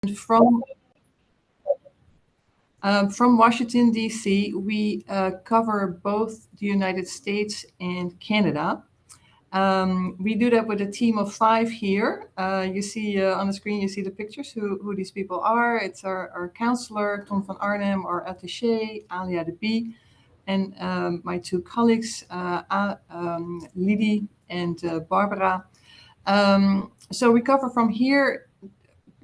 From Washington, D.C., we cover both the United States and Canada. We do that with a team of 5 here. You see on the screen, you see the pictures, who these people are. It's our counselor, Tom van Arnhem, our attaché, Alia de Bie, and my 2 colleagues, Lydie and Barbara. So we cover from here,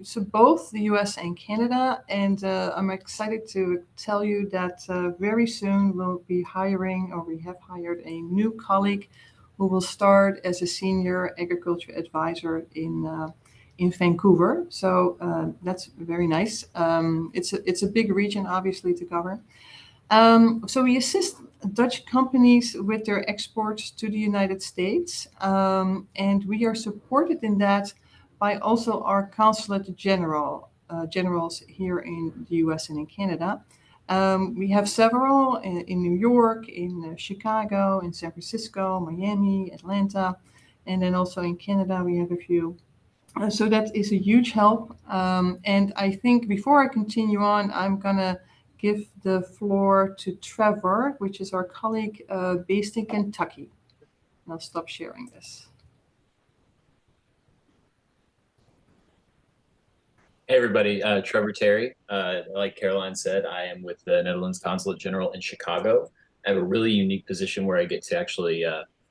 so both the US and Canada, and I'm excited to tell you that very soon we'll be hiring, or we have hired, a new colleague who will start as a senior agriculture advisor in Vancouver. So that's very nice. It's a big region, obviously, to cover. So we assist Dutch companies with their exports to the United States, and we are supported in that by also our consulate generals here in the US and in Canada. We have several in New York, in Chicago, in San Francisco, Miami, Atlanta, and then also in Canada we have a few. So that is a huge help. And I think before I continue on, I'm going to give the floor to Trevor, which is our colleague based in Kentucky. And I'll stop sharing this. Hey everybody, Trevor Terry. Like Caroline said, I am with the Netherlands Consulate General in Chicago. I have a really unique position where I get to actually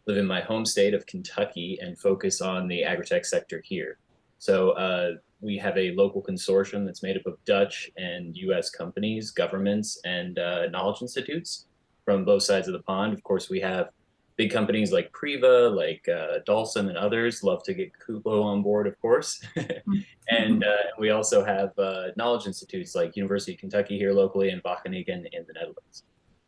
live in my home state of Kentucky and focus on the agritech sector here. So we have a local consortium that's made up of Dutch and US companies, governments, and knowledge institutes from both sides of the pond. Of course, we have big companies like Priva, like Dalsum and others. Love to get KUBO on board, of course. And we also have knowledge institutes like University of Kentucky here locally and Wageningen in the Netherlands,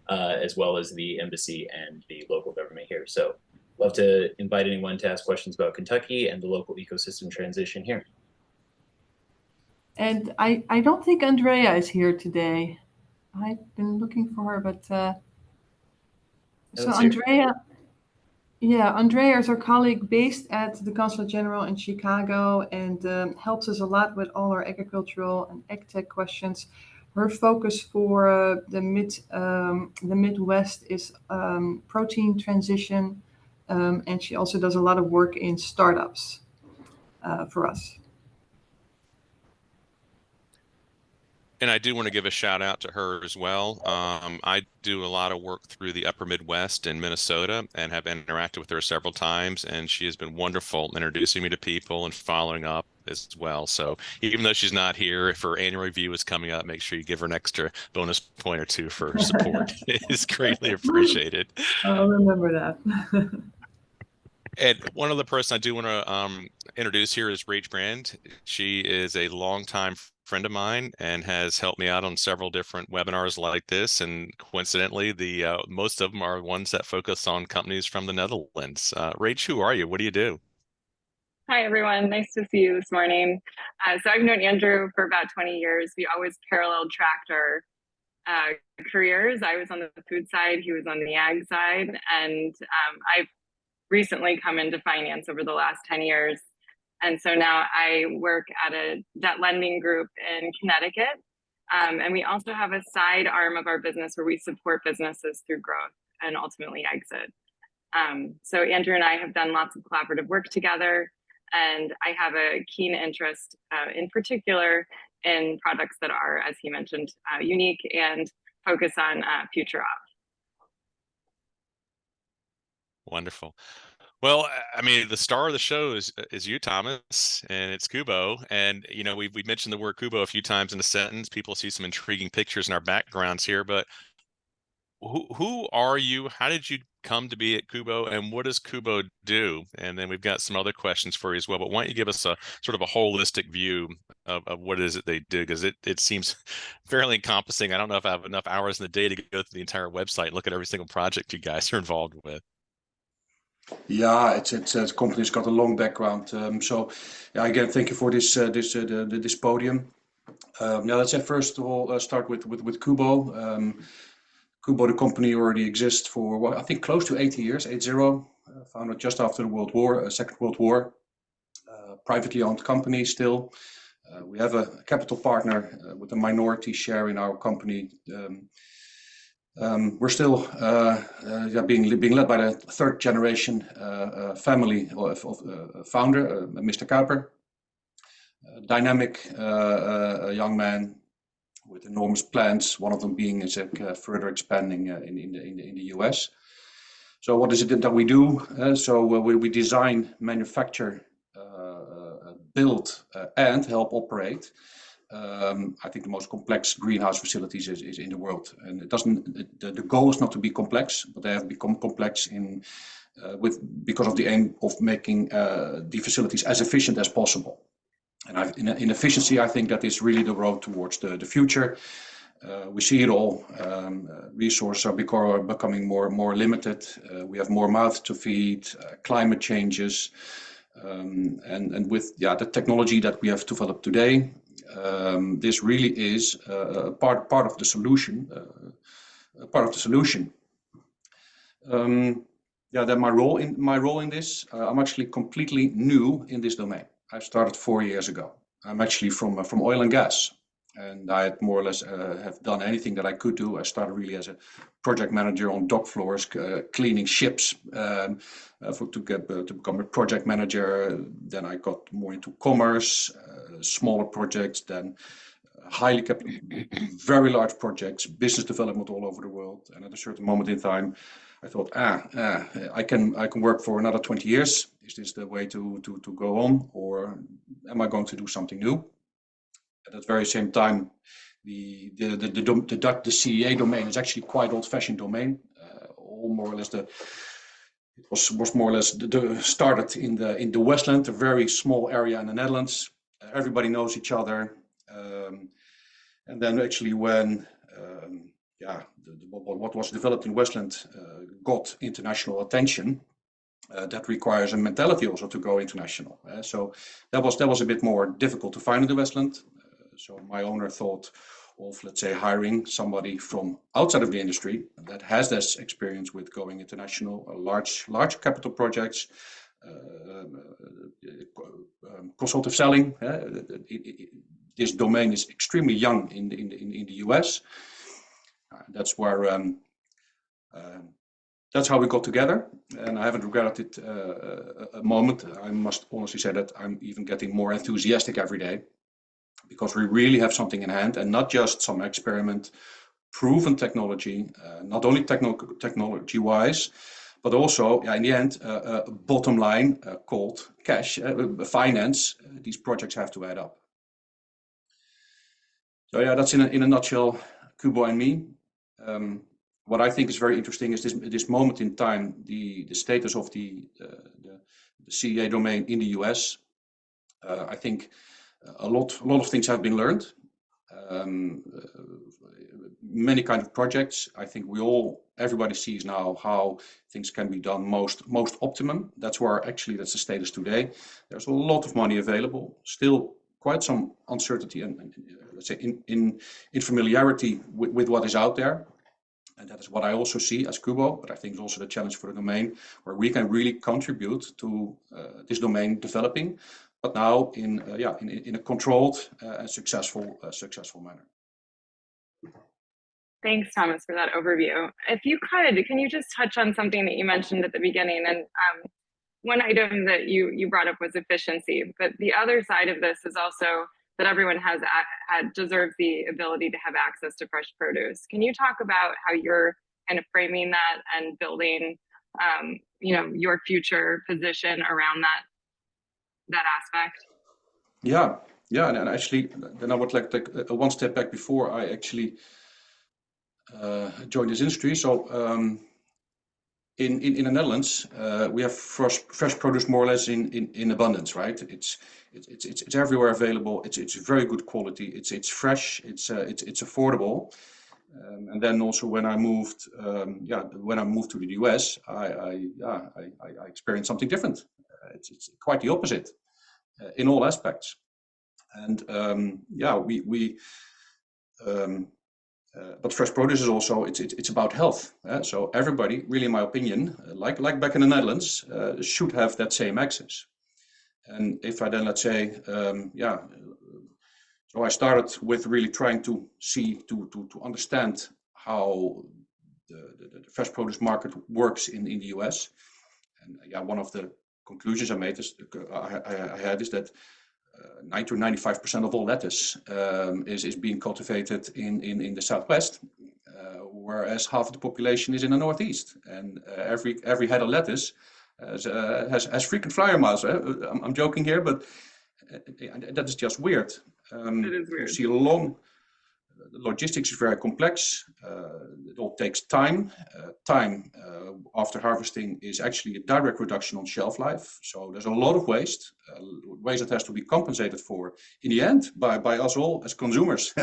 as well as the embassy and the local government here. So love to invite anyone to ask questions about Kentucky and the local ecosystem transition here. And I don't think Andrea is here today. I've been looking for her, but so Andrea, yeah, Andrea is our colleague based at the Consulate General in Chicago and helps us a lot with all our agricultural and ag tech questions. Her focus for the Midwest is protein transition, and she also does a lot of work in startups for us. And I do want to give a shout out to her as well. I do a lot of work through the upper Midwest in Minnesota and have interacted with her several times, and she has been wonderful introducing me to people and following up as well. So even though she's not here, if her annual review is coming up, make sure you give her an extra bonus point or 2 for her support. It's greatly appreciated. I'll remember that. And one other person I do want to introduce here is Rach Brand. She is a longtime friend of mine and has helped me out on several different webinars like this. And coincidentally, the most of them are ones that focus on companies from the Netherlands. Rach, who are you? What do you do? Hi, everyone. Nice to see you this morning. So I've known Andrew for about 20 years. We always parallel tracked our careers. I was on the food side, he was on the ag side, and I've recently come into finance over the last 10 years. And so now I work at a debt lending group in Connecticut. And we also have a side arm of our business where we support businesses through growth and ultimately exit. So Andrew and I have done lots of collaborative work together, and I have a keen interest in particular in products that are, as he mentioned, unique and focus on future op. Wonderful. Well, I mean, the star of the show is you, Thomas, and it's KUBO. And, you know, we mentioned the word KUBO a few times in a sentence. People see some intriguing pictures in our backgrounds here, but who are you? How did you come to be at KUBO, and what does KUBO do? And then we've got some other questions for you as well, but why don't you give us a sort of a holistic view of what it is that they do, because it seems fairly encompassing. I don't know if I have enough hours in the day to go through the entire website and look at every single project you guys are involved with. Yeah, it's a company's got a long background. So, yeah, again, thank you for this podium. Now, let's say first of all start with KUBO. KUBO, the company, already exists for I think close to 80 years. 80, founded just after the World War, Second World War. Privately owned company still. We have a capital partner with a minority share in our company. We're still being led by the third generation family of founder, Mr. Kuiper. Dynamic young man with enormous plans. One of them being is further expanding in the US. So what is it that we do? We design, manufacture, build, and help operate. I think the most complex greenhouse facilities is in the world, and it doesn't. The goal is not to be complex, but they have become complex because of the aim of making the facilities as efficient as possible. And in efficiency, I think that is really the road towards the future. We see it all. Resources are becoming more limited. We have more mouths to feed. Climate changes, and with the technology that we have developed today, this really is part of the solution. Then my role in this, I'm actually completely new in this domain. I started 4 years ago. I'm actually from oil and gas, and I had more or less have done anything that I could do. I started really as a project manager on dock floors, cleaning ships, to become a project manager. Then I got more into commerce, smaller projects, then highly capital, very large projects, business development all over the world. And at a certain moment in time, I thought, I can work for another 20 years. Is this the way to go on, or am I going to do something new? At that very same time, the CEA domain is actually quite old-fashioned domain. It was more or less started in the Westland, a very small area in the Netherlands. Everybody knows each other, and then actually when what was developed in Westland got international attention. That requires a mentality also to go international. So that was a bit more difficult to find in the Westland. So my owner thought of, let's say, hiring somebody from outside of the industry that has this experience with going international, large capital projects, consultative selling. This domain is extremely young in the US. That's where that's how we got together, and I haven't regretted it a moment. I must honestly say that I'm even getting more enthusiastic every day, because we really have something in hand, and not just some experiment, proven technology, not only technology-wise, but also in the end, a bottom line called cash, finance. These projects have to add up. So that's in a nutshell, KUBO and me. What I think is very interesting is this moment in time, the status of the CEA domain in the US. I think a lot of things have been learned. Many kind of projects. I think everybody sees now how things can be done most optimum. That's the status today. There's a lot of money available. Still quite some uncertainty and let's say in familiarity with what is out there. And that is what I also see as KUBO, but I think it's also the challenge for the domain, where we can really contribute to this domain developing, but now in a controlled and successful manner. Thanks, Thomas, for that overview. If you could, can you just touch on something that you mentioned at the beginning? And one item that you brought up was efficiency, but the other side of this is also that everyone deserves the ability to have access to fresh produce. Can you talk about how you're kind of framing that and building, your future position around that aspect? Yeah, and actually, then I would like to take one step back before I actually joined this industry. So in the Netherlands, we have fresh produce more or less in abundance, right? It's everywhere available. It's very good quality. It's fresh. It's affordable. And then also when I moved to the US, I experienced something different. It's quite the opposite in all aspects. And but fresh produce is also it's about health. So everybody, really, in my opinion, like back in the Netherlands, should have that same access. And if I then, let's say, So I started with really trying to understand how the fresh produce market works in the US. And yeah, one of the conclusions I made is I had is that 90 to 95% of all lettuce is being cultivated in the Southwest, whereas half of the population is in the Northeast. And every head of lettuce has frequent flyer miles. I'm joking here, but that is just weird. It is weird. You see logistics is very complex. It all takes time. Time after harvesting is actually a direct reduction on shelf life. So there's a lot of waste that has to be compensated for in the end by us all as consumers,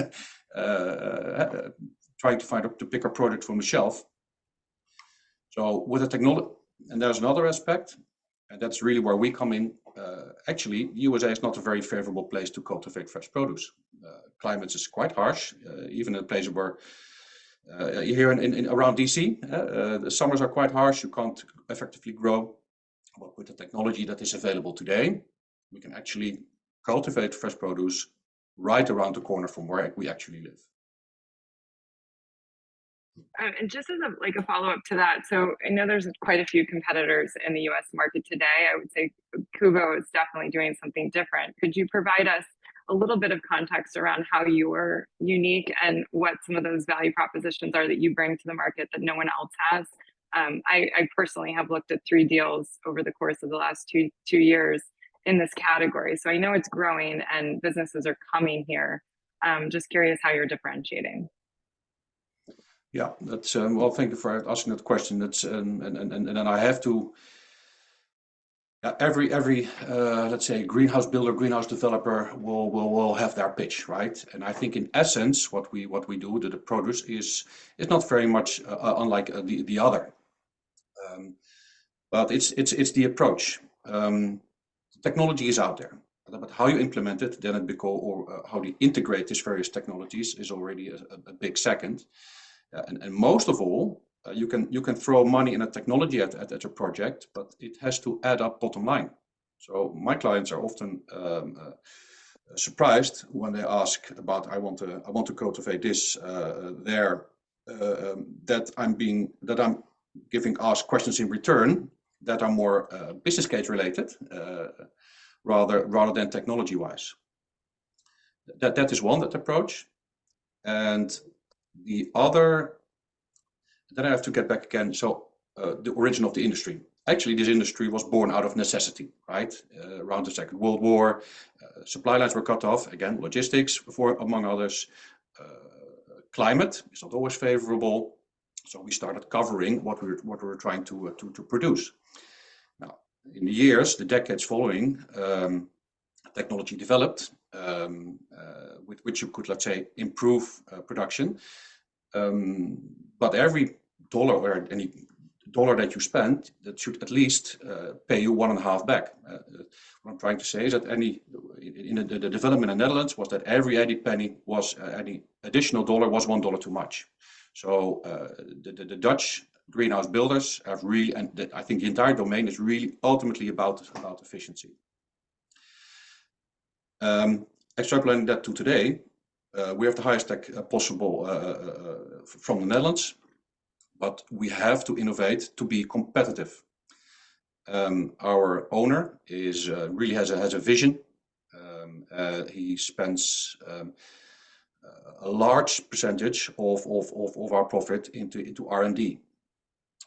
trying to pick a product from the shelf. So with the technology, and there's another aspect, and that's really where we come in. Actually, the USA is not a very favorable place to cultivate fresh produce. Climate is quite harsh, even in places where here in around DC, the summers are quite harsh. You can't effectively grow. But with the technology that is available today, we can actually cultivate fresh produce right around the corner from where we actually live. And just as a follow-up to that, so I know there's quite a few competitors in the US market today. I would say KUBO is definitely doing something different. Could you provide us a little bit of context around how you are unique and what some of those value propositions are that you bring to the market that no one else has? I personally have looked at 3 deals over the course of the last two years in this category. So I know it's growing and businesses are coming here. Just curious how you're differentiating. Yeah, that's well. Thank you for asking that question. That's and then I have to. Every let's say greenhouse builder, greenhouse developer will have their pitch, right? And I think in essence, what we do, the produce is not very much unlike the other, but it's the approach. Technology is out there, but how you implement it, then or how you integrate these various technologies is already a big second. And most of all, you can throw money in a technology at a project, but it has to add up bottom line. So my clients are often surprised when they ask about I want to cultivate this that I'm giving asked questions in return that are more business case related rather than technology wise. That is one approach. And the other, then I have to get back again. So the origin of the industry. Actually, this industry was born out of necessity, right? Around the Second World War, supply lines were cut off. Again, logistics, among others. Climate is not always favorable. So we started covering what we were trying to produce. Now, in the decades following, technology developed, with which you could, let's say, improve production. But every dollar or any dollar that you spend, that should at least pay you 1.5 back. What I'm trying to say is that in the development in the Netherlands was that every any additional dollar was $1 too much. So the Dutch greenhouse builders have really, and I think the entire domain is really ultimately about efficiency. Extrapolating that to today, we have the highest tech possible from the Netherlands, but we have to innovate to be competitive. Our owner really has a vision. He spends a large percentage of our profit into R&D.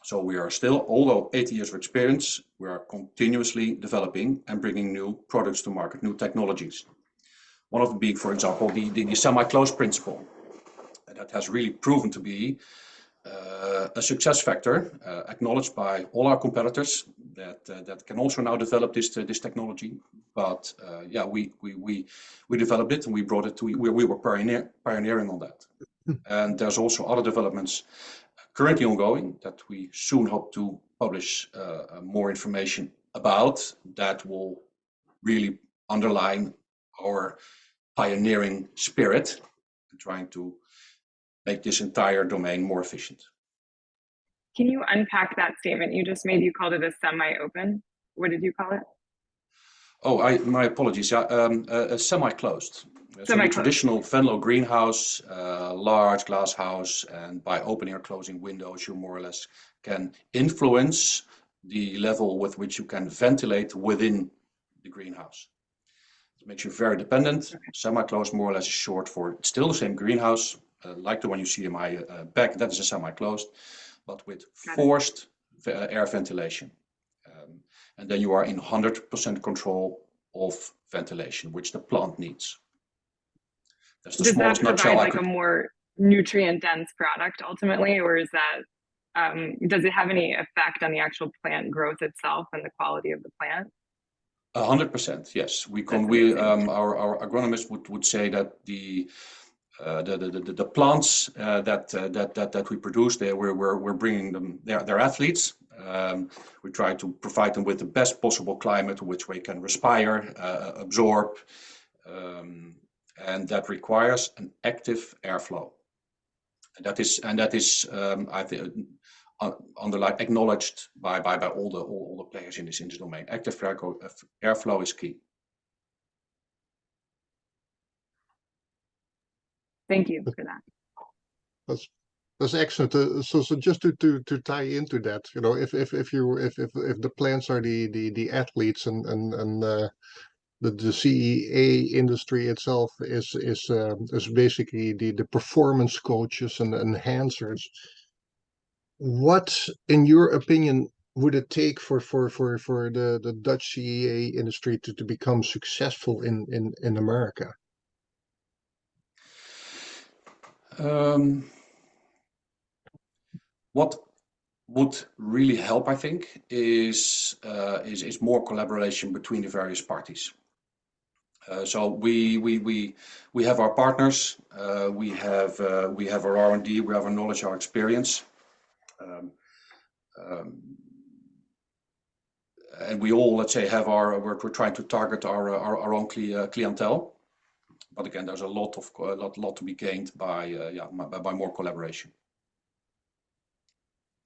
So we are still, although 80 years of experience, we are continuously developing and bringing new products to market, new technologies. One of them being, for example, the semi-closed principle. And that has really proven to be a success factor, acknowledged by all our competitors that can also now develop this technology. But yeah, we developed it and we brought it to. We were pioneering on that. And there's also other developments currently ongoing that we soon hope to publish more information about that will really underline our pioneering spirit and trying to make this entire domain more efficient. Can you unpack that statement you just made? You called it a semi-open. What did you call it? Oh, my apologies. Yeah, a semi-closed. So the traditional Venlo greenhouse, large glass house, and by opening or closing windows, you more or less can influence the level with which you can ventilate within the greenhouse. It makes you very dependent. Semi-closed more or less is short for it's still the same greenhouse, like the one you see in my back. That is a semi-closed, but with forced air ventilation. And then you are in 100% control of ventilation, which the plant needs. That's the smallest nutshell I could. Like a more nutrient-dense product ultimately, or is that does it have any effect on the actual plant growth itself and the quality of the plant? 100%, yes. Our agronomists would say that the plants that we produce, we're bringing them. They're athletes. We try to provide them with the best possible climate, which they can respire, absorb, and that requires an active airflow. And that is I think acknowledged by all the players in this domain. Active airflow is key. Thank you for that. That's excellent. So just to tie into that, you know, if the plants are the athletes and the CEA industry itself is basically the performance coaches and enhancers. What, in your opinion, would it take for the Dutch CEA industry to become successful in America? What would really help, I think, is more collaboration between the various parties. So we have our partners, we have our R&D, we have our knowledge, our experience, and we all, let's say, have we're trying to target our own clientele. But again, there's a lot to be gained by more collaboration.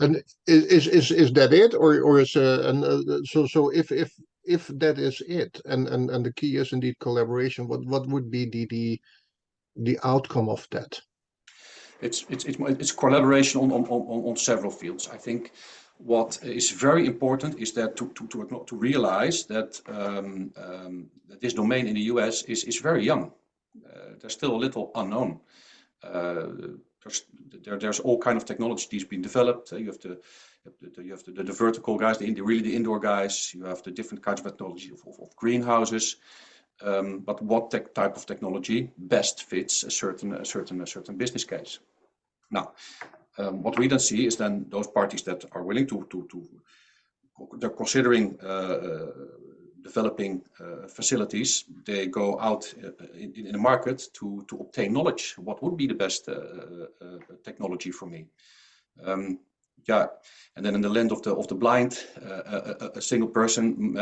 And is that it, or is so if that is it, and the key is indeed collaboration, what would be the outcome of that? It's collaboration on several fields. I think what is very important is that to realize that this domain in the US is very young. There's still a little unknown. There's all kind of technologies being developed. You have the vertical guys, the indoor guys. You have the different kinds of technology of greenhouses. But what type of technology best fits a certain business case? Now, what we then see is then those parties that are willing they're considering developing facilities. They go out in the market to obtain knowledge. What would be the best technology for me? And then in the land of the blind, a single person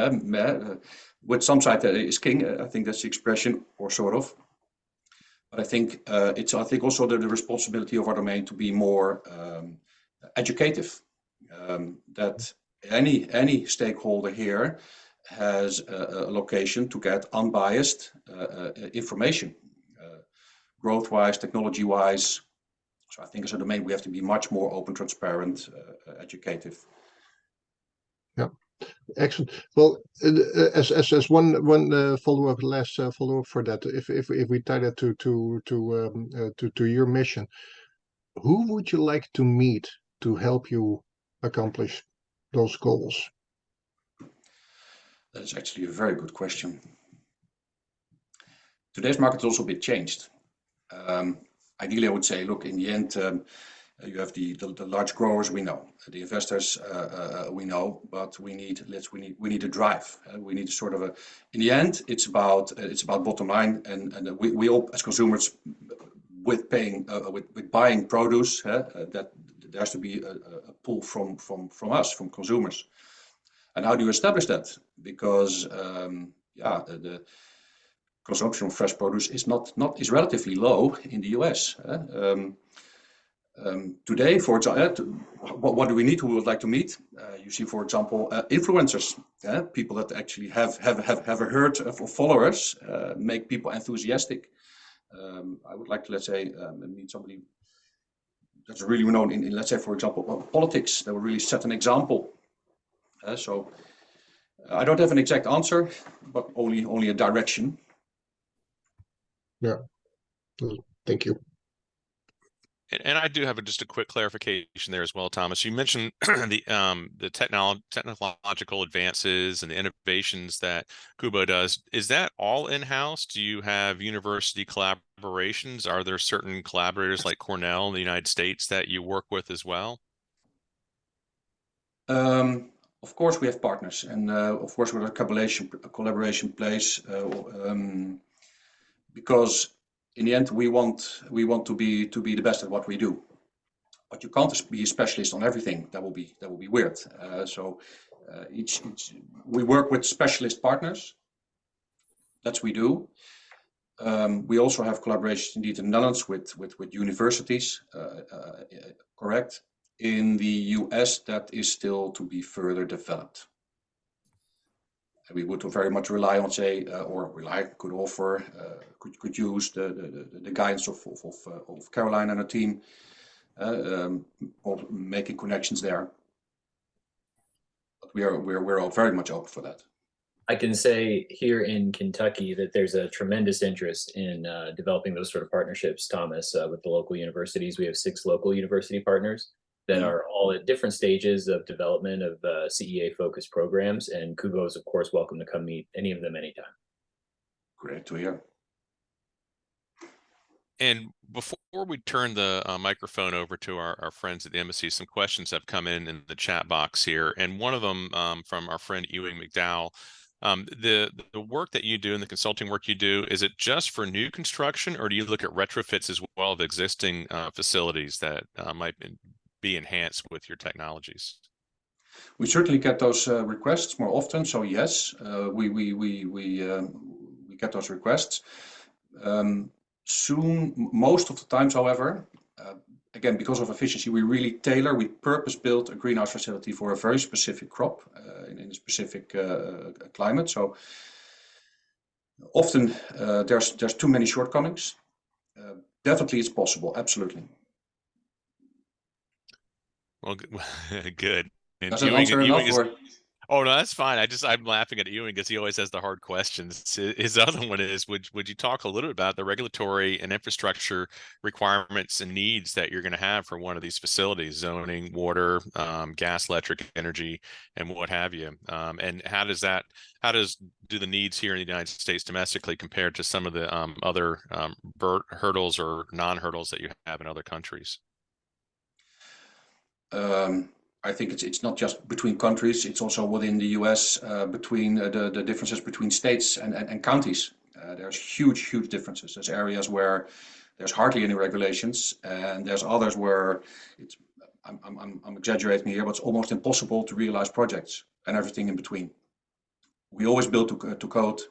with some side is king. I think that's the expression, or sort of. But I think it's also the responsibility of our domain to be more educative. That any stakeholder here has a location to get unbiased information, growth-wise, technology-wise. So I think as a domain we have to be much more open, transparent, educative. Yeah, excellent. Well, as one follow-up, last follow-up for that, if we tie that to your mission, who would you like to meet to help you accomplish those goals? That is actually a very good question. Today's market is also a bit changed. Ideally, I would say, look, in the end, you have the large growers we know, the investors we know, but we need a drive. We need a sort of in the end, it's about bottom line, and we all as consumers with buying produce, that there has to be a pull from us, from consumers. And how do you establish that? Because the consumption of fresh produce is relatively low in the US. Today, for example, what do we need? Who would like to meet? You see, for example, influencers, people that actually have a herd of followers, make people enthusiastic. I would like to, let's say, meet somebody that's really renowned in, let's say, for example, politics, that will really set an example. So I don't have an exact answer, but only a direction. Yeah, thank you. And I do have just a quick clarification there as well, Thomas. You mentioned the technological advances and the innovations that KUBO does. Is that all in-house? Do you have university collaborations? Are there certain collaborators like Cornell in the United States that you work with as well? Of course, we have partners, and of course, with a collaboration place, because in the end, we want to be the best at what we do. But you can't be a specialist on everything. That will be weird. We work with specialist partners. That's we do. We also have collaborations indeed in the Netherlands with universities. Correct. In the US, that is still to be further developed. We would very much rely on, say, could offer, could use the guidance of Caroline and her team, making connections there. But we're all very much open for that. I can say here in Kentucky that there's a tremendous interest in developing those sort of partnerships, Thomas, with the local universities. We have 6 local university partners that are all at different stages of development of CEA-focused programs, and KUBO is, of course, welcome to come meet any of them anytime. Great to hear. And before we turn the microphone over to our friends at the embassy, some questions have come in the chat box here, and one of them from our friend Ewing McDowell. The work that you do and the consulting work you do, is it just for new construction, or do you look at retrofits as well of existing facilities that might be enhanced with your technologies? We certainly get those requests more often. So yes, we get those requests. Soon, most of the times, however, again, because of efficiency, we purpose-built a greenhouse facility for a very specific crop in a specific climate. So often there's too many shortcomings. Definitely, it's possible. Absolutely. Well, good. And Does that answer enough? Oh no, that's fine. I'm laughing at Ewing because he always has the hard questions. His other one is, would you talk a little bit about the regulatory and infrastructure requirements and needs that you're going to have for one of these facilities, zoning, water, gas, electric, energy, and what have you? And how do the needs here in the United States domestically compared to some of the other hurdles or non-hurdles that you have in other countries? I think it's not just between countries, it's also within the US, between the differences between states and counties. There's huge differences. There's areas where there's hardly any regulations, and there's others where I'm exaggerating here, but it's almost impossible to realize projects, and everything in between. We always build to code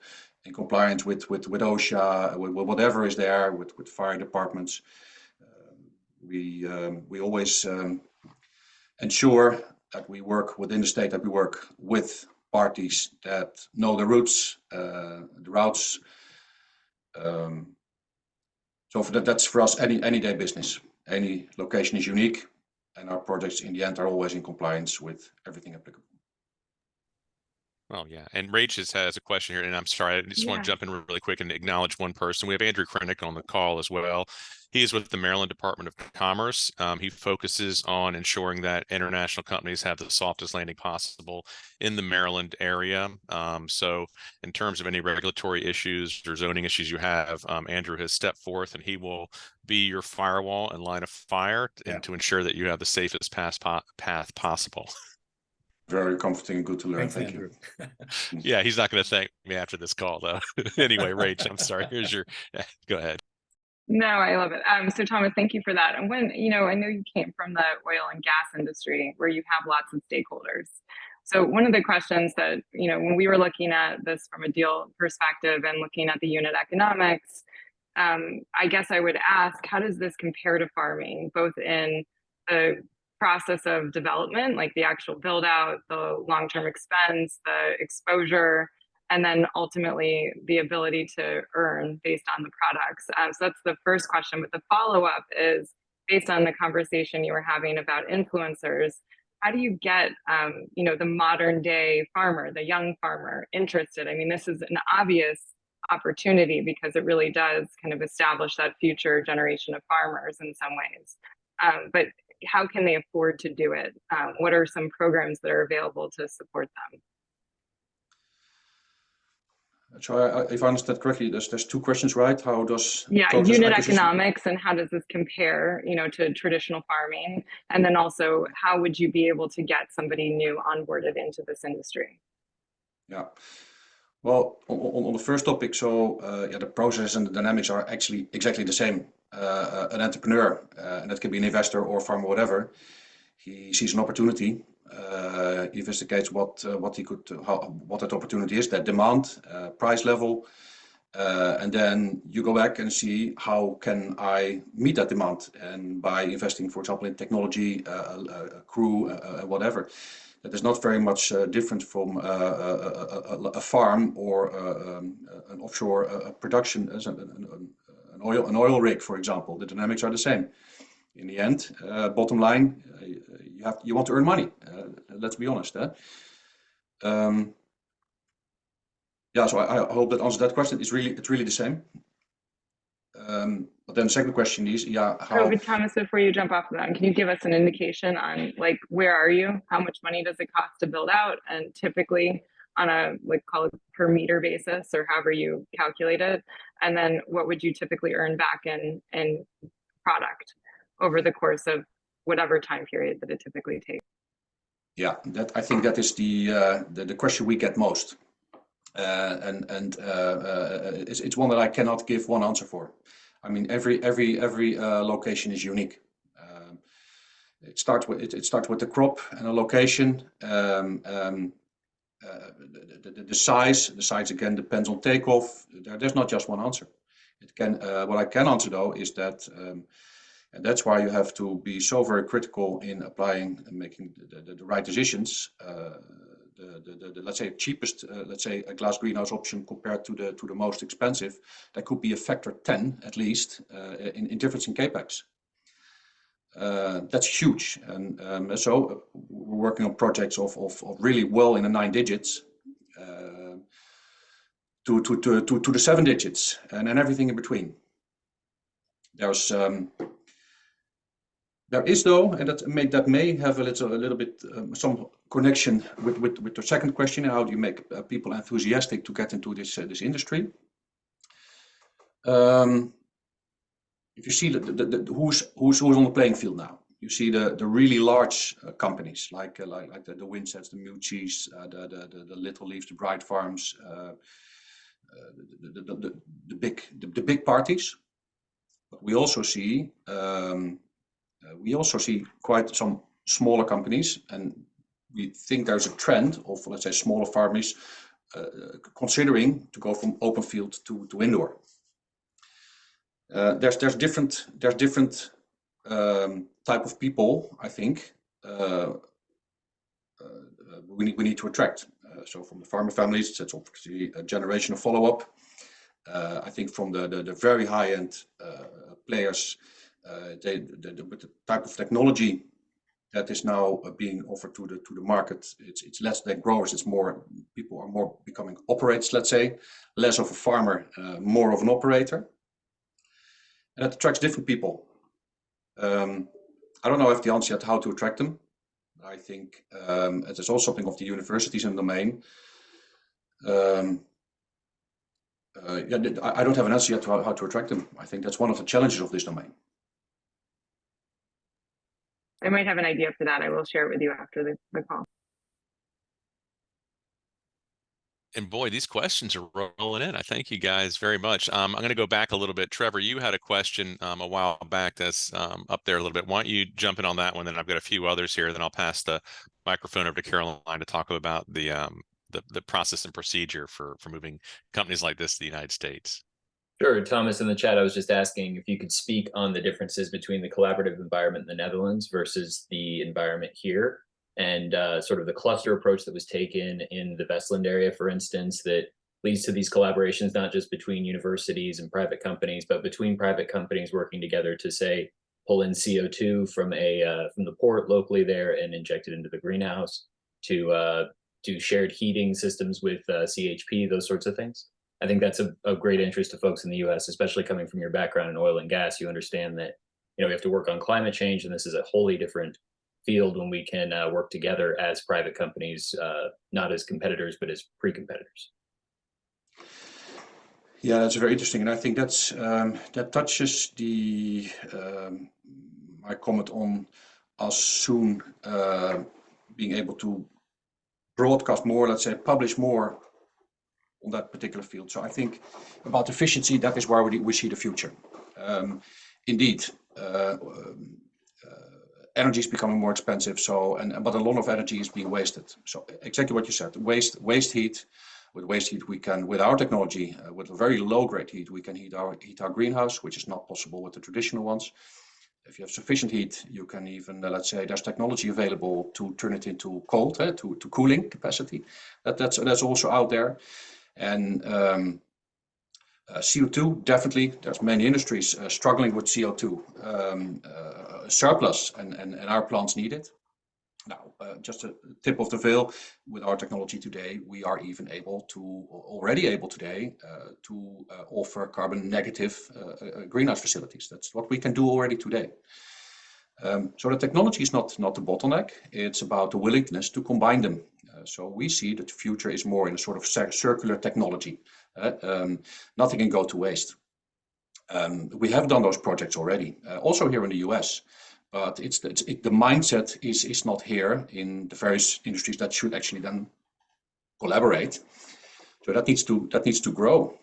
in compliance with OSHA, with whatever is there, with fire departments. We always ensure that we work within the state, that we work with parties that know the routes. So that's for us any day business. Any location is unique, and our projects in the end are always in compliance with everything applicable. Oh, yeah. And Rach has a question here, and I'm sorry, I just want to jump in really quick and acknowledge one person. We have Andrew Krennick on the call as well. He is with the Maryland Department of Commerce. He focuses on ensuring that international companies have the softest landing possible in the Maryland area. So in terms of any regulatory issues or zoning issues you have, Andrew has stepped forth, and he will be your firewall and line of fire and to ensure that you have the safest path possible. Very comforting and good to learn. Thanks, Thank you. Yeah, he's not going to thank me after this call, though. Anyway, Rach, I'm sorry. Go ahead. No, I love it. So Thomas, thank you for that. And I know you came from the oil and gas industry where you have lots of stakeholders. So one of the questions that, when we were looking at this from a deal perspective and looking at the unit economics, I guess I would ask, how does this compare to farming, both in the process of development, like the actual build out, the long-term expense, the exposure, and then ultimately the ability to earn based on the products. So that's the first question. But the follow-up is based on the conversation you were having about influencers. How do you get, the modern day farmer, the young farmer interested? I mean, this is an obvious opportunity because it really does kind of establish that future generation of farmers in some ways. But how can they afford to do it? What are some programs that are available to support them? So if I understand correctly, there's two questions, right? How does unit economics, and how does this compare, to traditional farming? And then also, how would you be able to get somebody new onboarded into this industry? Yeah. Well, on the first topic, so the process and the dynamics are actually exactly the same. An entrepreneur, and that can be an investor or farmer, whatever, he sees an opportunity. He investigates what that opportunity is, that demand, price level, and then you go back and see how can I meet that demand, and by investing, for example, in technology, a crew, whatever. That is not very much different from a farm or an offshore production, as an oil rig, for example. The dynamics are the same. In the end, bottom line, you want to earn money. Let's be honest. So I hope that answers that question. It's really the same. But then the second question is, how... Thomas, before you jump off of that, can you give us an indication on, like, where are you? How much money does it cost to build out? And typically on a, call it per meter basis, or however you calculate it. And then what would you typically earn back in product over the course of whatever time period that it typically takes? Yeah, I think that is the question we get most. It's one that I cannot give one answer for. I mean, every location is unique. It starts with the crop and a location. The size again depends on takeoff. There's not just one answer. What I can answer though is that, and that's why you have to be so very critical in applying and making the right decisions. The let's say cheapest, let's say a glass greenhouse option compared to the most expensive, that could be a factor 10 at least in difference in capex. That's huge, and so we're working on projects of really well in the 9 digits to the 7 digits, and then everything in between. There is though, and that may have a little bit some connection with the second question: how do you make people enthusiastic to get into this industry? If you see who's on the playing field now, you see the really large companies like the Winsets, the Mucis, the Little Leaves, the Bright Farms, the big parties. But we also see quite some smaller companies, and we think there's a trend of, let's say, smaller farmers considering to go from open field to indoor. There's different type of people, I think, we need to attract. So from the farmer families, that's obviously a generational follow-up. I think from the very high-end players, with the type of technology that is now being offered to the market, it's less than growers. It's more, people are more becoming operators, let's say, less of a farmer, more of an operator. And that attracts different people. I don't know if the answer yet how to attract them. I think it is also something of the universities in the domain. I don't have an answer yet to how to attract them. I think that's one of the challenges of this domain. I might have an idea for that. I will share it with you after the call. And boy, these questions are rolling in. I thank you guys very much. I'm going to go back a little bit. Trevor, you had a question a while back that's up there a little bit. Why don't you jump in on that one? Then I've got a few others here. Then I'll pass the microphone over to Caroline to talk about the process and procedure for moving companies like this to the United States. Sure, Thomas, in the chat, I was just asking if you could speak on the differences between the collaborative environment in the Netherlands versus the environment here, and sort of the cluster approach that was taken in the Westland area, for instance, that leads to these collaborations, not just between universities and private companies, but between private companies working together to say, pull in CO2 from the port locally there and inject it into the greenhouse, to do shared heating systems with CHP, those sorts of things. I think that's of great interest to folks in the US, especially coming from your background in oil and gas. You understand that, you know, we have to work on climate change, and this is a wholly different field when we can work together as private companies, not as competitors, but as pre-competitors. Yeah, that's very interesting, and I think that's that touches the my comment on us soon being able to broadcast more, let's say, publish more on that particular field. So I think about efficiency, that is where we see the future. Indeed, energy is becoming more expensive, so but a lot of energy is being wasted. So exactly what you said, waste heat. With waste heat, we can, with our technology, with a very low grade heat, we can heat our greenhouse, which is not possible with the traditional ones. If you have sufficient heat, you can even, let's say, there's technology available to turn it into cold, to cooling capacity. That's also out there. And CO2, definitely, there's many industries struggling with CO2 surplus, and our plants need it. Now, just a tip of the veil, with our technology today, we are even already able today to offer carbon negative greenhouse facilities. That's what we can do already today. So the technology is not the bottleneck, it's about the willingness to combine them. So we see that the future is more in a sort of circular technology. Nothing can go to waste. We have done those projects already, also here in the US. But the mindset is not here in the various industries that should actually then collaborate. So that needs to grow.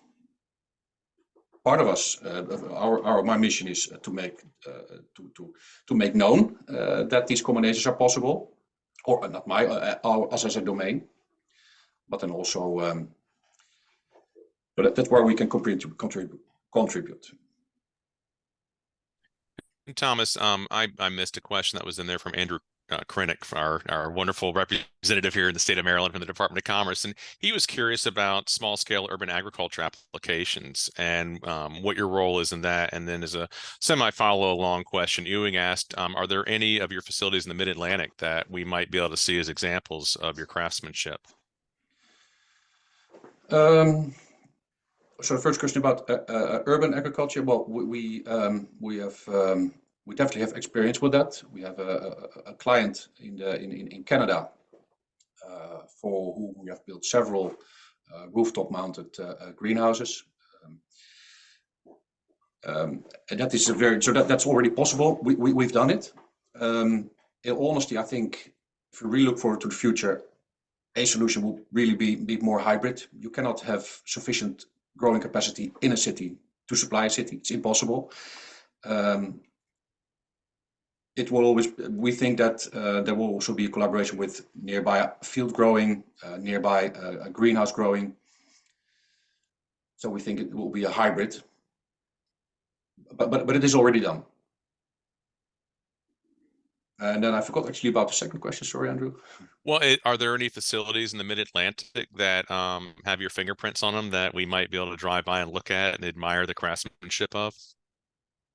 Part of us, my mission is to make known that these combinations are possible, or not us as a domain, but then also that's where we can contribute. Thomas, I missed a question that was in there from Andrew Krennick, our wonderful representative here in the state of Maryland from the Department of Commerce, and he was curious about small-scale urban agriculture applications and what your role is in that. And then, as a semi-follow-along question, Ewing asked, are there any of your facilities in the Mid-Atlantic that we might be able to see as examples of your craftsmanship? So the first question about urban agriculture. Well, we definitely have experience with that. We have a client in Canada for whom we have built several rooftop-mounted greenhouses, and that is that's already possible. We've done it. In all honesty, I think if you really look forward to the future, a solution will really be more hybrid. You cannot have sufficient growing capacity in a city to supply a city. It's impossible. It will always. We think that there will also be a collaboration with nearby field growing, nearby a greenhouse growing. So we think it will be a hybrid. But it is already done. And then I forgot actually about the second question. Sorry, Andrew. Well, are there any facilities in the Mid-Atlantic that have your fingerprints on them that we might be able to drive by and look at and admire the craftsmanship of?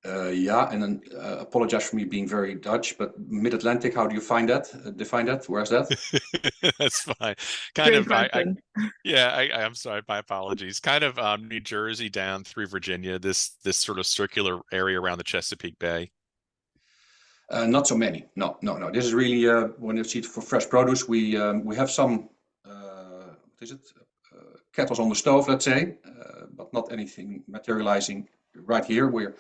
Yeah, and then apologize for me being very Dutch, but Mid-Atlantic, how do you find that? Define that? Where's that? That's fine. I'm sorry, my apologies. Kind of New Jersey down through Virginia, this sort of circular area around the Chesapeake Bay. Not so many. No. This is really when you see it for fresh produce. We have some kettles on the stove, let's say, but not anything materializing right here. We're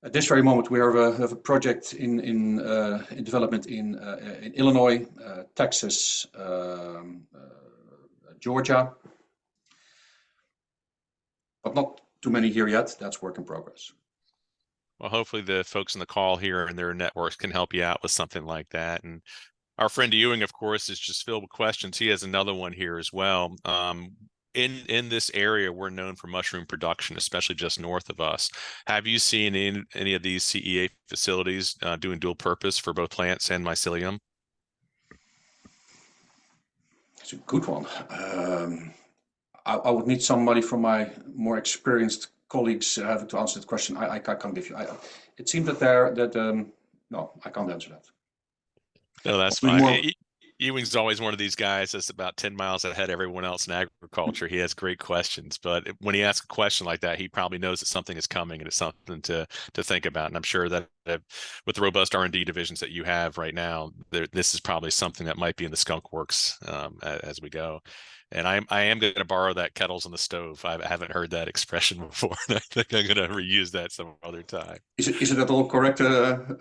at this very moment we have a project in development in Illinois, Texas, Georgia, but not too many here yet. That's work in progress. Well, hopefully the folks in the call here and their networks can help you out with something like that. And our friend Ewing, of course, is just filled with questions. He has another one here as well. In this area, we're known for mushroom production, especially just north of us. Have you seen any of these CEA facilities doing dual purpose for both plants and mycelium? It's a good one. I would need somebody from my more experienced colleagues having to answer that question. I can't give you. It seems that no, I can't answer that. No, that's fine. Ewing's always one of these guys that's about 10 miles ahead of everyone else in agriculture. He has great questions, but when he asks a question like that, he probably knows that something is coming and it's something to think about. And I'm sure that with the robust R&D divisions that you have right now, this is probably something that might be in the skunk works as we go. And I am going to borrow that kettles on the stove. I haven't heard that expression before. And I think I'm going to reuse that some other time. Is it at all correct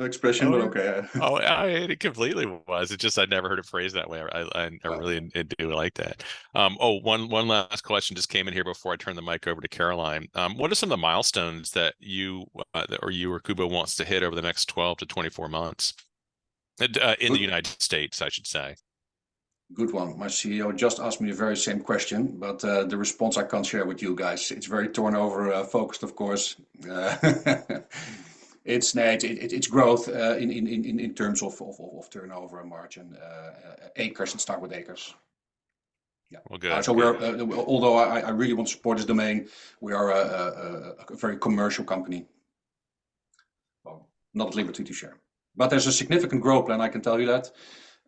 expression? Oh, but okay. It completely was. It's just I'd never heard it phrased that way. I really do like that. One last question just came in here before I turn the mic over to Caroline. What are some of the milestones that you or KUBO wants to hit over the next 12 to 24 months in the United States, I should say? Good one. My CEO just asked me the very same question, but the response I can't share with you guys. It's very turnover focused, of course. It's growth in terms of turnover and margin, acres, and start with acres. Yeah. Well, good. So we're although I really want to support this domain, we are a very commercial company. Well, not at liberty to share, but there's a significant growth plan. I can tell you that.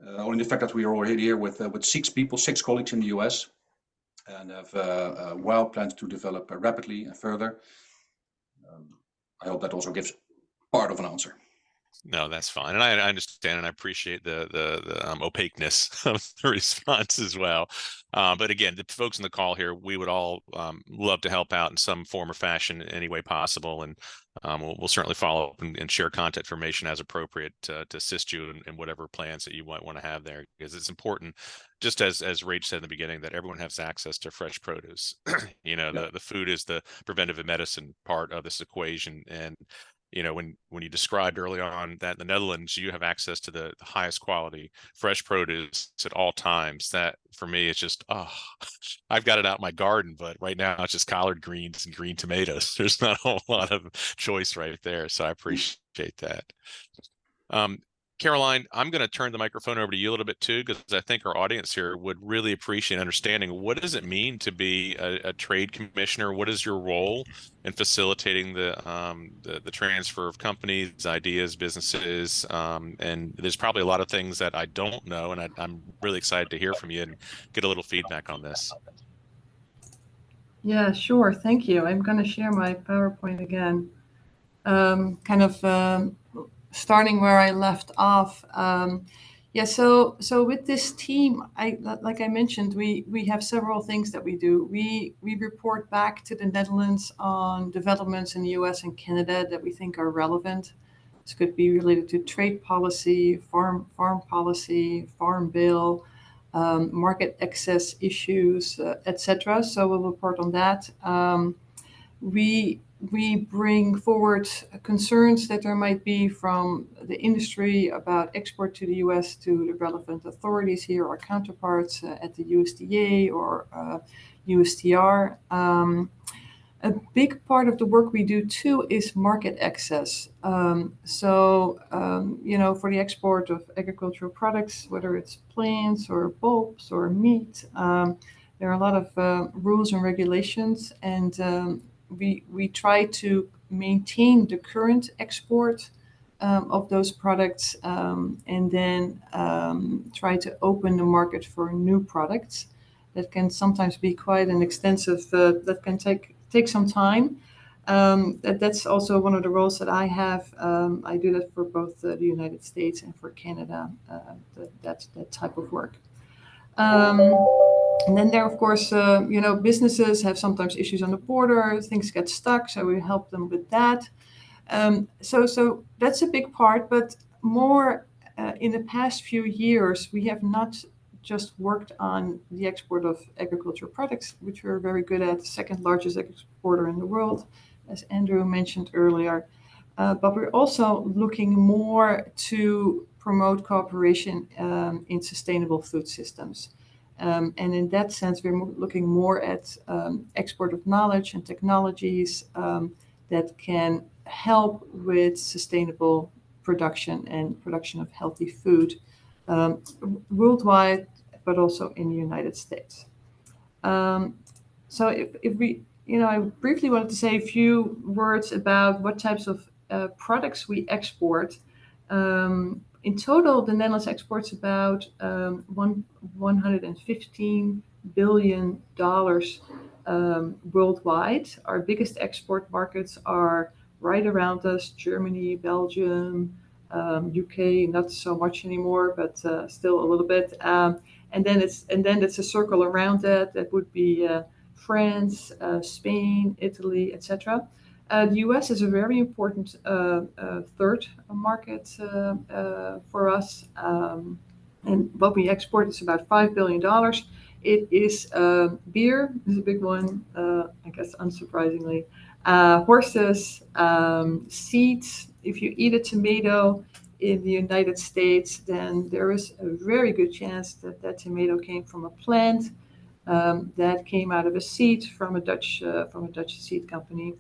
Only the fact that we are already here with 6 colleagues in the US, and have wild plans to develop rapidly and further. I hope that also gives part of an answer. No, that's fine, and I understand and I appreciate the opaqueness of the response as well. But again, the folks in the call here, we would all love to help out in some form or fashion in any way possible, and we'll certainly follow up and share contact information as appropriate to assist you in whatever plans that you might want to have there, because it's important, just as Rach said in the beginning, that everyone has access to fresh produce. The food is the preventive medicine part of this equation, and when you described early on that in the Netherlands, you have access to the highest quality fresh produce at all times. That for me, it's just, I've got it out in my garden, but right now it's just collard greens and green tomatoes. There's not a whole lot of choice right there. So I appreciate that. Caroline, I'm going to turn the microphone over to you a little bit too, because I think our audience here would really appreciate understanding what does it mean to be a trade commissioner? What is your role in facilitating the transfer of companies, ideas, businesses? And there's probably a lot of things that I don't know, and I'm really excited to hear from you and get a little feedback on this. Yeah, sure. Thank you. I'm going to share my PowerPoint again. Starting where I left off. So with this team, like I mentioned, we have several things that we do. We report back to the Netherlands on developments in the US and Canada that we think are relevant. This could be related to trade policy, farm policy, farm bill, market access issues, etc. So we'll report on that. We bring forward concerns that there might be from the industry about export to the US to the relevant authorities here, our counterparts at the USDA or USTR. A big part of the work we do too is market access. For the export of agricultural products, whether it's plants or bulbs or meat, there are a lot of rules and regulations, and we try to maintain the current export of those products, and then try to open the market for new products. That can sometimes be quite an extensive, that can take some time. That's also one of the roles that I have. I do that for both the United States and for Canada, that type of work. And then there, of course, businesses have sometimes issues on the border, things get stuck, so we help them with that. So that's a big part, but more in the past few years, we have not just worked on the export of agricultural products, which we're very good at, the second largest exporter in the world, as Andrew mentioned earlier. But we're also looking more to promote cooperation in sustainable food systems. And in that sense, we're looking more at export of knowledge and technologies that can help with sustainable production and production of healthy food worldwide, but also in the United States. So if we, I briefly wanted to say a few words about what types of products we export. In total, the Netherlands exports about $115 billion worldwide. Our biggest export markets are right around us: Germany, Belgium, UK, not so much anymore, but still a little bit. And then it's a circle around that. That would be France, Spain, Italy, etc. The US is a very important third market for us. And what we export is about $5 billion. It is beer, is a big one, I guess unsurprisingly. Horses, seeds. If you eat a tomato in the United States, then there is a very good chance that that tomato came from a plant that came out of a seed from a Dutch seed company.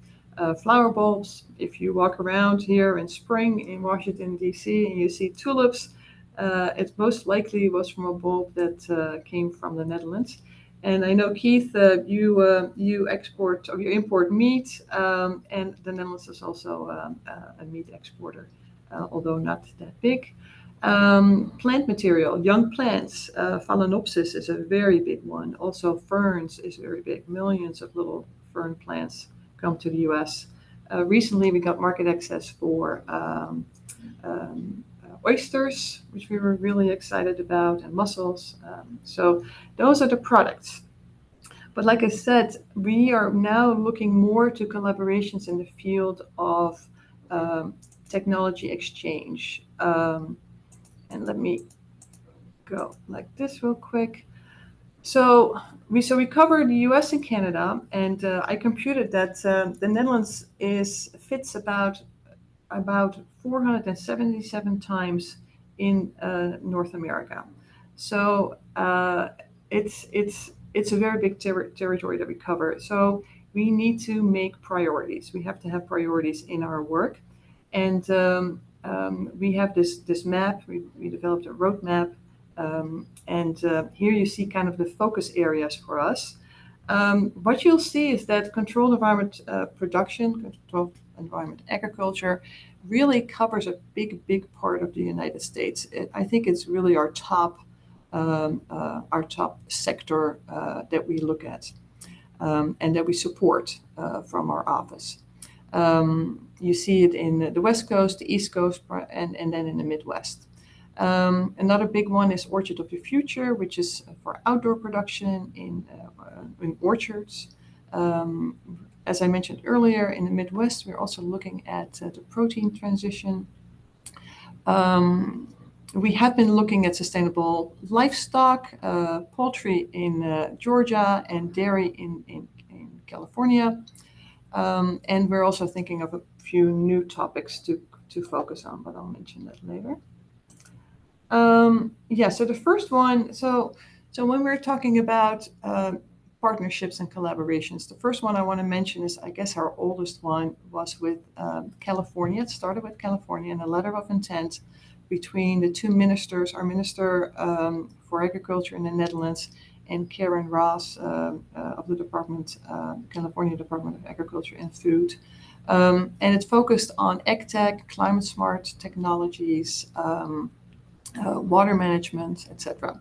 Flower bulbs. If you walk around here in spring in Washington D.C. and you see tulips, it most likely was from a bulb that came from the Netherlands. And I know, Keith, you export or you import meat, and the Netherlands is also a meat exporter, although not that big. Plant material, young plants. Phalaenopsis is a very big one. Also, ferns is very big. Millions of little fern plants come to the U.S. Recently, we got market access for oysters, which we were really excited about, and mussels. So those are the products. But like I said, we are now looking more to collaborations in the field of technology exchange. And let me go like this real quick. So we cover the U.S. and Canada, and I computed that the Netherlands fits about 477 times in North America. So it's a very big territory that we cover. So we need to make priorities. We have to have priorities in our work, and we have this map. We developed a roadmap, and here you see kind of the focus areas for us. What you'll see is that controlled environment production, controlled environment agriculture, really covers a big part of the United States. I think it's really our top sector that we look at and that we support from our office. You see it in the West Coast, the East Coast, and then in the Midwest. Another big one is Orchard of the Future, which is for outdoor production in orchards. As I mentioned earlier, in the Midwest, we're also looking at the protein transition. We have been looking at sustainable livestock, poultry in Georgia, and dairy in California. And we're also thinking of a few new topics to focus on, but I'll mention that later. So the first one, so when we're talking about partnerships and collaborations, the first one I want to mention is, I guess, our oldest one was with California. It started with California in a letter of intent between the two ministers, our Minister for Agriculture in the Netherlands and Karen Ross of the California Department of Agriculture and Food. And it's focused on ag-tech, climate smart technologies, water management, etc.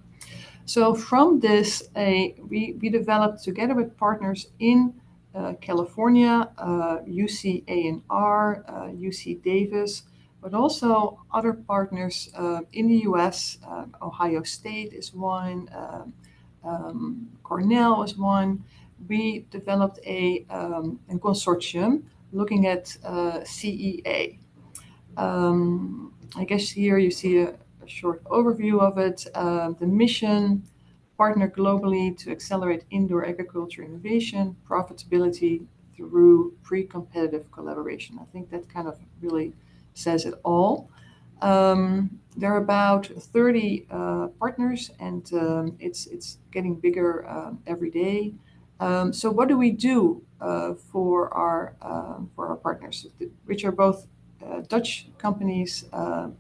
So from this, we developed together with partners in California, UC-A&R, UC Davis, but also other partners in the US. Ohio State is one, Cornell is one. We developed a consortium looking at CEA. I guess here you see a short overview of it. The mission: partner globally to accelerate indoor agriculture innovation, profitability through pre-competitive collaboration. I think that kind of really says it all. There are about 30 partners, and it's getting bigger every day. So what do we do for our partners, which are both Dutch companies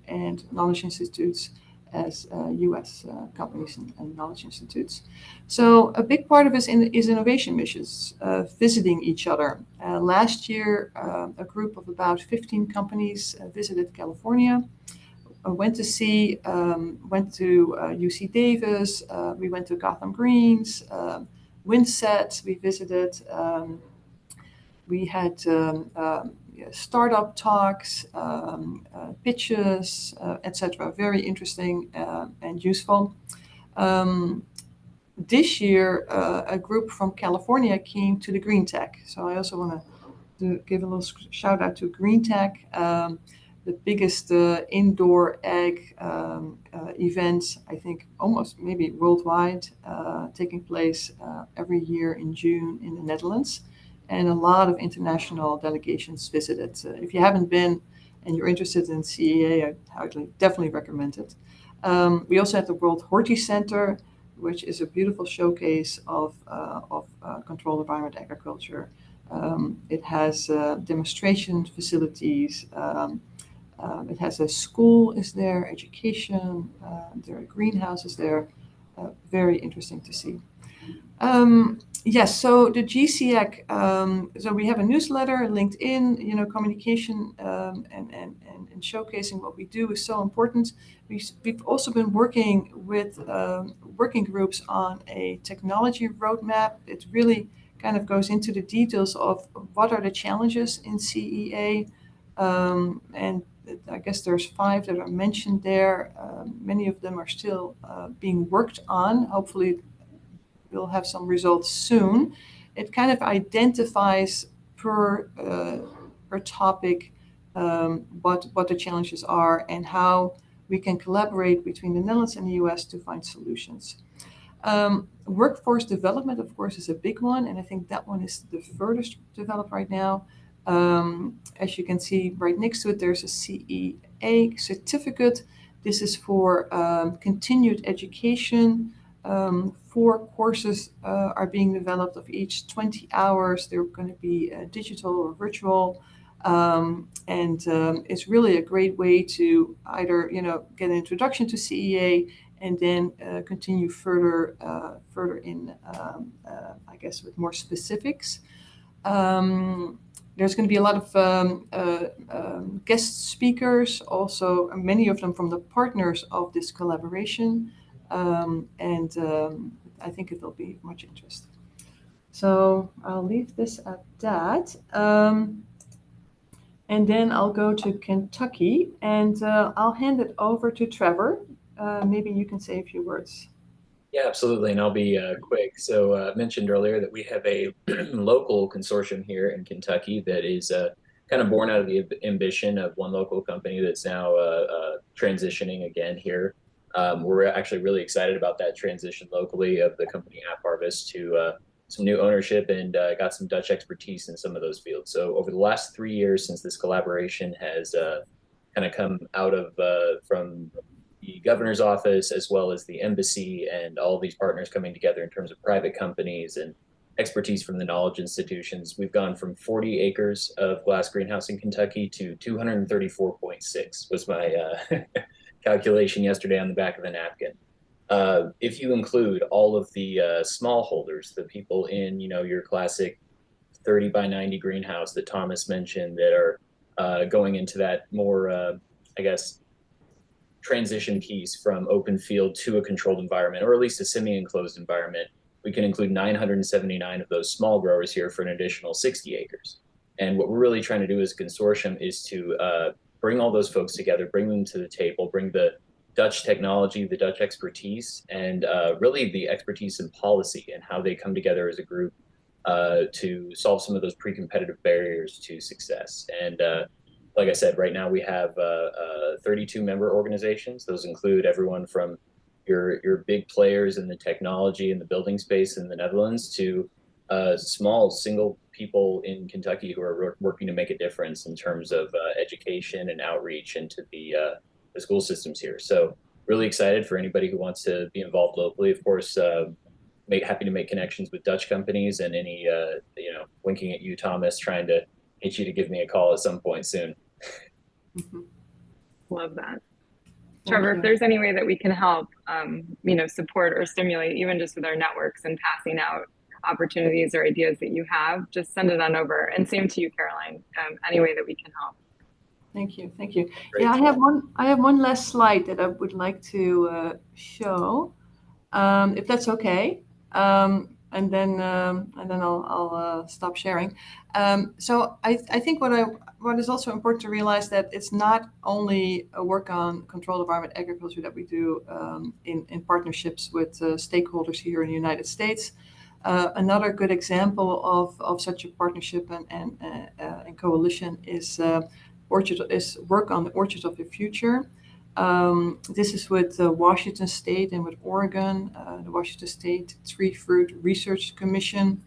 and knowledge institutes as US companies and knowledge institutes. So a big part of it is innovation missions, visiting each other. Last year, a group of about 15 companies visited California. Went to UC Davis, we went to Gotham Greens, Windset, we visited. We had startup talks, pitches, etc. Very interesting and useful. This year, a group from California came to the Green Tech. So I also want to give a little shout out to Green Tech, the biggest indoor ag event, I think almost maybe worldwide, taking place every year in June in the Netherlands. And a lot of international delegations visited. If you haven't been and you're interested in CEA, I highly, definitely recommend it. We also had the World Horti Center, which is a beautiful showcase of controlled environment agriculture. It has demonstration facilities. It has a school is there, education. There are greenhouses there. Very interesting to see. Yes, so the GCEC, so we have a newsletter, LinkedIn, communication and showcasing what we do is so important. We've also been working with working groups on a technology roadmap. It really kind of goes into the details of what are the challenges in CEA. And I guess there's 5 that are mentioned there. Many of them are still being worked on. Hopefully, we'll have some results soon. It kind of identifies per topic what the challenges are and how we can collaborate between the Netherlands and the US to find solutions. Workforce development, of course, is a big one, and I think that one is the furthest developed right now. As you can see right next to it, there's a CEA certificate. This is for continued education. 4 courses are being developed of each 20 hours. They're going to be digital or virtual. And it's really a great way to either, get an introduction to CEA and then continue further in, I guess, with more specifics. There's going to be a lot of guest speakers, also many of them from the partners of this collaboration. And I think it'll be much interest. So I'll leave this at that. And then I'll go to Kentucky and I'll hand it over to Trevor. Maybe you can say a few words. Yeah, absolutely. And I'll be quick. So I mentioned earlier that we have a local consortium here in Kentucky that is kind of born out of the ambition of one local company that's now transitioning again here. We're actually really excited about that transition locally of the company App Harvest to some new ownership and got some Dutch expertise in some of those fields. So over the last 3 years since this collaboration has kind of come out of from the governor's office as well as the embassy and all of these partners coming together in terms of private companies and expertise from the knowledge institutions, we've gone from 40 acres of glass greenhouse in Kentucky to 234.6 was my calculation yesterday on the back of a napkin. If you include all of the smallholders, the people in, your classic 30 by 90 greenhouse that Thomas mentioned that are going into that more, I guess, transition piece from open field to a controlled environment, or at least a semi-enclosed environment, we can include 979 of those small growers here for an additional 60 acres. And what we're really trying to do as a consortium is to bring all those folks together, bring them to the table, bring the Dutch technology, the Dutch expertise, and really the expertise in policy and how they come together as a group to solve some of those pre-competitive barriers to success. And like I said, right now we have 32 member organizations. Those include everyone from your big players in the technology and the building space in the Netherlands to small single people in Kentucky who are working to make a difference in terms of education and outreach into the school systems here. So really excited for anybody who wants to be involved locally. Of course, happy to make connections with Dutch companies and any, winking at you, Thomas, trying to get you to give me a call at some point soon. Love that. Trevor, if you. there's any way that we can help, support or stimulate, even just with our networks and passing out opportunities or ideas that you have, just send it on over. And same to you, Caroline. Any way that we can help. Thank you. Thank you. Great. Yeah, I have one last slide that I would like to show, if that's okay. And then I'll stop sharing. So I think what is also important to realize that it's not only a work on controlled environment agriculture that we do in partnerships with stakeholders here in the United States. Another good example of such a partnership and coalition is work on the Orchards of the Future. This is with Washington State and with Oregon. The Washington State Tree Fruit Research Commission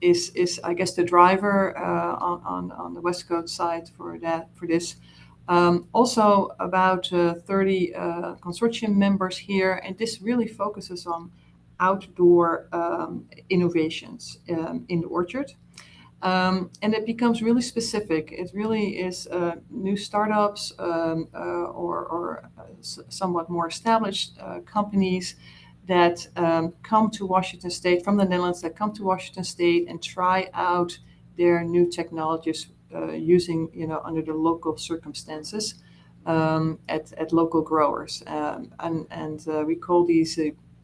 is I guess the driver on the West Coast side for this. Also about 30 consortium members here, and this really focuses on outdoor innovations in the orchard. And it becomes really specific. It really is new startups or somewhat more established companies that come to Washington State from the Netherlands, that come to Washington State and try out their new technologies using, under the local circumstances at local growers. And we call these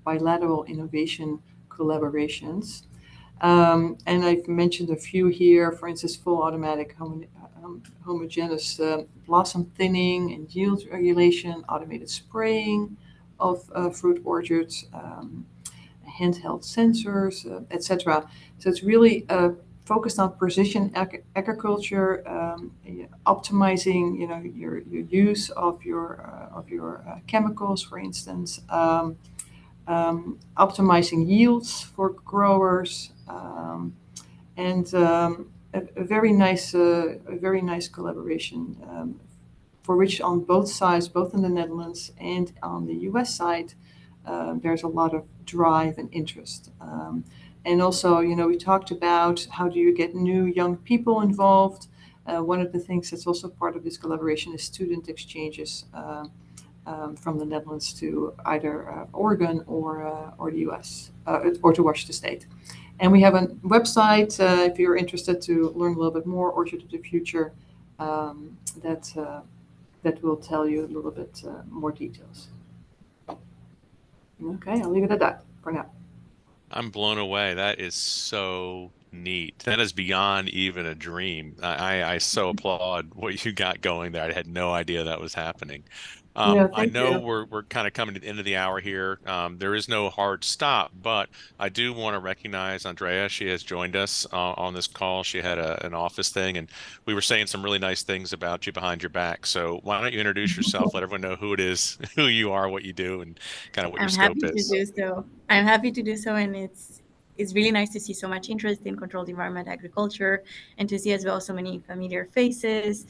bilateral innovation collaborations. And I've mentioned a few here, for instance, full automatic homogeneous blossom thinning and yield regulation, automated spraying of fruit orchards, handheld sensors, etc. So it's really focused on precision agriculture, optimizing, your use of your chemicals, for instance. Optimizing yields for growers, and a very nice collaboration for which on both sides, both in the Netherlands and on the US side, there's a lot of drive and interest. And also, we talked about how do you get new young people involved. One of the things that's also part of this collaboration is student exchanges. From the Netherlands to either Oregon or the US or to Washington State. And we have a website if you're interested to learn a little bit more, Orchard of the Future, that will tell you a little bit more details. Okay, I'll leave it at that for now. I'm blown away. That is so neat. That is beyond even a dream. I so applaud what you got going there. I had no idea that was happening. Yeah, I thank know you. we're kind of coming to the end of the hour here. There is no hard stop, but I do want to recognize Andrea. She has joined us on this call. She had an office thing, and we were saying some really nice things about you behind your back. So why don't you introduce yourself, let everyone know who it is, who you are, what you do, and kind of what your I'm scope happy to is. do so. I'm happy to do so, and it's really nice to see so much interest in controlled environment agriculture, and to see as well so many familiar faces.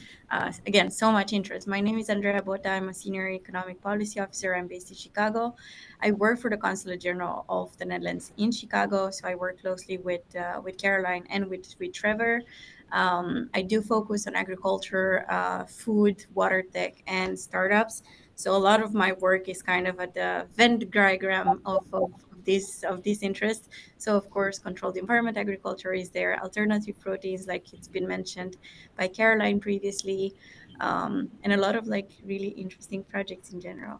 Again, so much interest. My name is Andrea Botta. I'm a senior economic policy officer. I'm based in Chicago. I work for the Consulate General of the Netherlands in Chicago, so I work closely with Caroline and with Trevor. I do focus on agriculture, food, water tech, and startups. So a lot of my work is kind of at the Venn diagram of this interest. So of course, controlled environment agriculture is there, alternative proteins, like it's been mentioned by Caroline previously, and a lot of like really interesting projects in general.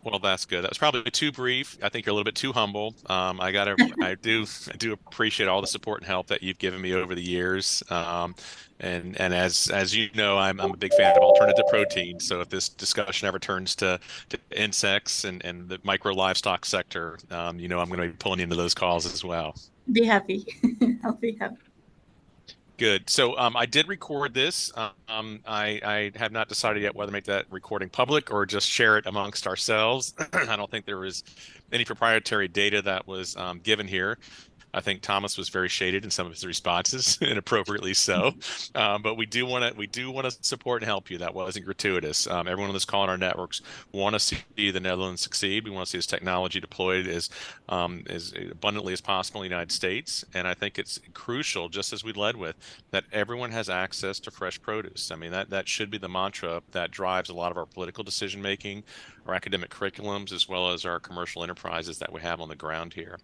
Well, that's good. That was probably too brief. I think you're a little bit too humble. I do appreciate all the support and help that you've given me over the years. And as you know, I'm a big fan of alternative protein. So if this discussion ever turns to insects and the micro livestock sector, I'm going to be pulling into those calls as well. Be happy. I'll be happy. Good. So I did record this. I have not decided yet whether to make that recording public or just share it amongst ourselves. I don't think there was any proprietary data that was given here. I think Thomas was very shaded in some of his responses, and appropriately so. But we do want to support and help you. That wasn't gratuitous. Everyone on this call in our networks want to see the Netherlands succeed. We want to see this technology deployed as abundantly as possible in the United States. And I think it's crucial, just as we led with, that everyone has access to fresh produce. I mean, that should be the mantra that drives a lot of our political decision making, our academic curriculums, as well as our commercial enterprises that we have on the ground here.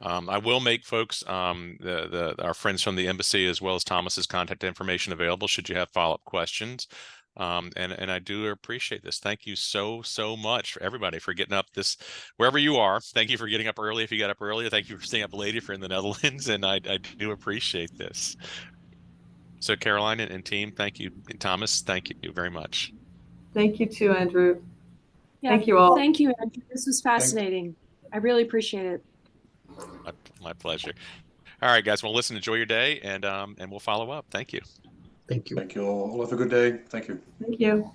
I will make folks, our friends from the embassy, as well as Thomas's contact information available should you have follow-up questions. And I do appreciate this. Thank you so much for everybody for getting up wherever you are. Thank you for getting up early if you got up earlier. Thank you for staying up late if you're in the Netherlands. And I do appreciate this. So Caroline and team, thank you. And Thomas, thank you very much. Thank you too, Andrew. Yeah, thank you all. Thank you, Andrew. This was fascinating. I really appreciate it. My pleasure. All right, guys. Well, listen, enjoy your day, and we'll follow up. Thank you. Thank you. Thank you all. Have a good day. Thank you. Thank you.